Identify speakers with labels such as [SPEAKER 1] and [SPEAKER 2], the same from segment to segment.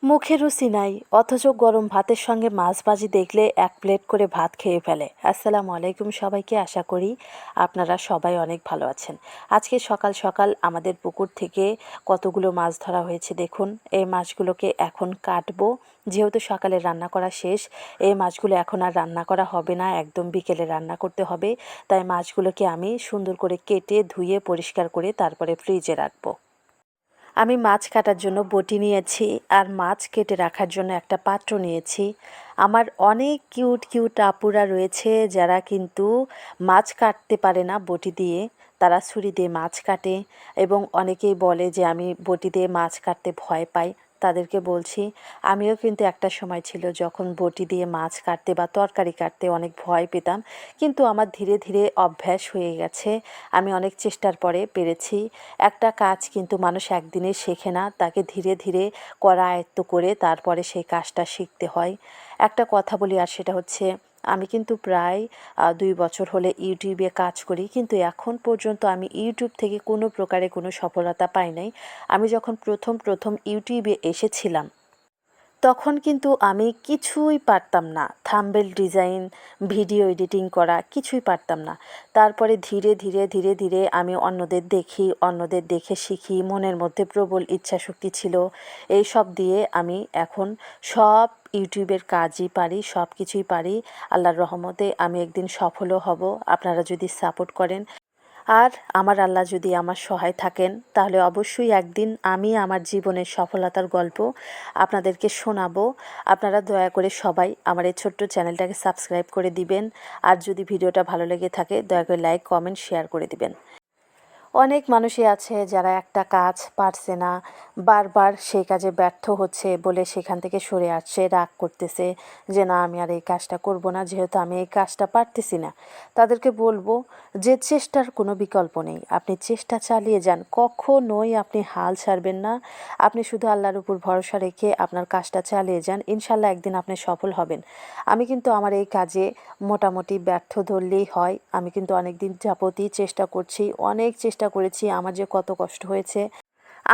[SPEAKER 1] মুখে রুচি নাই অথচ গরম ভাতের সঙ্গে মাছ ভাজি দেখলে এক প্লেট করে ভাত খেয়ে ফেলে। আসসালামু আলাইকুম সবাইকে, আশা করি আপনারা সবাই অনেক ভালো আছেন। আজকে সকাল সকাল আমাদের পুকুর থেকে কতগুলো মাছ ধরা হয়েছে দেখুন। এই মাছগুলোকে এখন কাটবো, যেহেতু সকালে রান্না করা শেষ। এই মাছগুলো এখন আর রান্না করা হবে না, একদম বিকেলে রান্না করতে হবে। তাই মাছগুলোকে আমি সুন্দর করে কেটে ধুয়ে পরিষ্কার করে তারপরে ফ্রিজে রাখবো। আমি মাছ কাটার জন্য বটি নিয়েছি আর মাছ কেটে রাখার জন্য একটা পাত্র নিয়েছি। আমার অনেক কিউট কিউট আপুরা রয়েছে যারা কিন্তু মাছ কাটতে পারে না বটি দিয়ে, তারা ছুরি দিয়ে মাছ কাটে এবং অনেকেই বলে যে আমি বটি দিয়ে মাছ কাটতে ভয় পাই। তাদেরকে বলছি, আমিও কিন্তু একটা সময় ছিল যখন বটি দিয়ে মাছ কাটতে বা তরকারি কাটতে অনেক ভয় পেতাম, কিন্তু আমার ধীরে ধীরে অভ্যাস হয়ে গেছে। আমি অনেক চেষ্টার পরে পেরেছি। একটা কাজ কিন্তু মানুষ একদিনে শেখে না, তাকে ধীরে ধীরে করা আয়ত্ত করে তারপরে সেই কাজটা শিখতে হয়। একটা কথা বলি, আর সেটা হচ্ছে আমি কিন্তু প্রায় 2 বছর হলে ইউটিউবে কাজ করি, কিন্তু এখন পর্যন্ত আমি ইউটিউব থেকে কোনো প্রকারে কোনো সফলতা পাই নাই। আমি যখন প্রথম ইউটিউবে এসেছিলাম তখন কিন্তু আমি কিছুই পারতাম না, থাম্বনেল ডিজাইন, ভিডিও এডিটিং করা কিছুই পারতাম না। তারপরে ধীরে ধীরে ধীরে ধীরে আমি অন্যদের দেখি, অন্যদের দেখে শিখি, মনের মধ্যে প্রবল ইচ্ছাশক্তি ছিল। এই সব দিয়ে আমি এখন সব ইউটিউবের কাজই পারি, সব কিছুই পারি। আল্লাহর রহমতে আমি একদিন সফলও হব, আপনারা যদি সাপোর্ট করেন। আর আমার আল্লাহ যদি আমার সহায় থাকেন, তাহলে অবশ্যই একদিন আমি আমার জীবনের সফলতার গল্প আপনাদেরকে শোনাবো। আপনারা দয়া করে সবাই আমার এই ছোট্ট চ্যানেলটাকে সাবস্ক্রাইব করে দিবেন। আর যদি ভিডিওটা ভালো লেগে থাকে দয়া করে লাইক, কমেন্ট, শেয়ার করে দিবেন। অনেক মানুষই আছে যারা একটা কাজ পারছে না, বারবার সেই কাজে ব্যর্থ হচ্ছে বলে সেখান থেকে সরে আসছে, রাগ করতেছে যে না আমি আর এই কাজটা করব না, যেহেতু আমি এই কাজটা পারতেছি না। তাদেরকে বলবো যে চেষ্টার কোনো বিকল্প নেই, আপনি চেষ্টা চালিয়ে যান, কখনোই আপনি হাল ছাড়বেন না। আপনি শুধু আল্লাহর উপর ভরসা রেখে আপনার কাজটা চালিয়ে যান, ইনশাল্লাহ একদিন আপনি সফল হবেন। আমি কিন্তু আমার এই কাজে মোটামুটি ব্যর্থ ধরলেই হয়। আমি কিন্তু অনেক দিন যাবতই চেষ্টা করছি, অনেক চেষ্টা করেছি, আমার যে কত কষ্ট হয়েছে।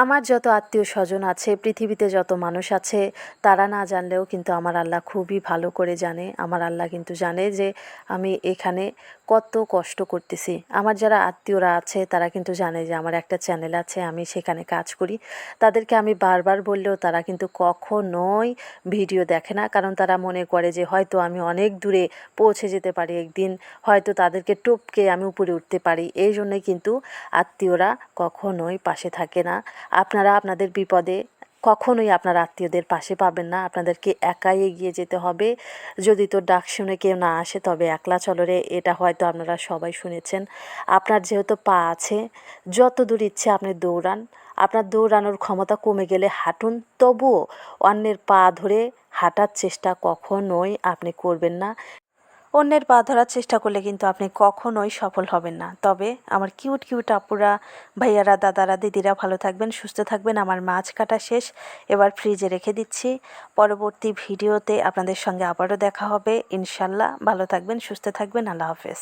[SPEAKER 1] আমার যত আত্মীয় স্বজন আছে, পৃথিবীতে যত মানুষ আছে, তারা না জানলেও কিন্তু আমার আল্লাহ খুবই ভালো করে জানে। আমার আল্লাহ কিন্তু জানে যে আমি এখানে কত কষ্ট করতেছি। আমার যারা আত্মীয়রা আছে তারা কিন্তু জানে যে আমার একটা চ্যানেল আছে, আমি সেখানে কাজ করি। তাদেরকে আমি বারবার বললেও তারা কিন্তু কখনোই ভিডিও দেখে না, কারণ তারা মনে করে যে হয়তো আমি অনেক দূরে পৌঁছে যেতে পারি একদিন, হয়তো তাদেরকে টপকে আমি উপরে উঠতে পারি। এই জন্যই কিন্তু আত্মীয়রা কখনোই পাশে থাকে না। আপনারা আপনাদের বিপদে কখনোই আপনার আত্মীয়দের পাশে পাবেন না, আপনাদেরকে একাই এগিয়ে যেতে হবে। যদি তোর ডাক শুনে কেউ না আসে তবে একলা চলো রে, এটা হয়তো আপনারা সবাই শুনেছেন। আপনার যেহেতু পা আছে, যত দূর ইচ্ছে আপনি দৌড়ান। আপনার দৌড়ানোর ক্ষমতা কমে গেলে হাঁটুন, তবুও অন্যের পা ধরে হাঁটার চেষ্টা কখনোই আপনি করবেন না। অন্যের পা ধরার চেষ্টা করলে কিন্তু আপনি কখনোই সফল হবেন না। তবে আমার কিউট কিউট আপুরা, ভাইয়ারা, দাদারা, দিদিরা ভালো থাকবেন, সুস্থ থাকবেন। আমার মাছ কাটা শেষ, এবার ফ্রিজে রেখে দিচ্ছি। পরবর্তী ভিডিওতে আপনাদের সঙ্গে আবারও দেখা হবে ইনশাল্লাহ। ভালো থাকবেন, সুস্থ থাকবেন, আল্লাহ হাফেজ।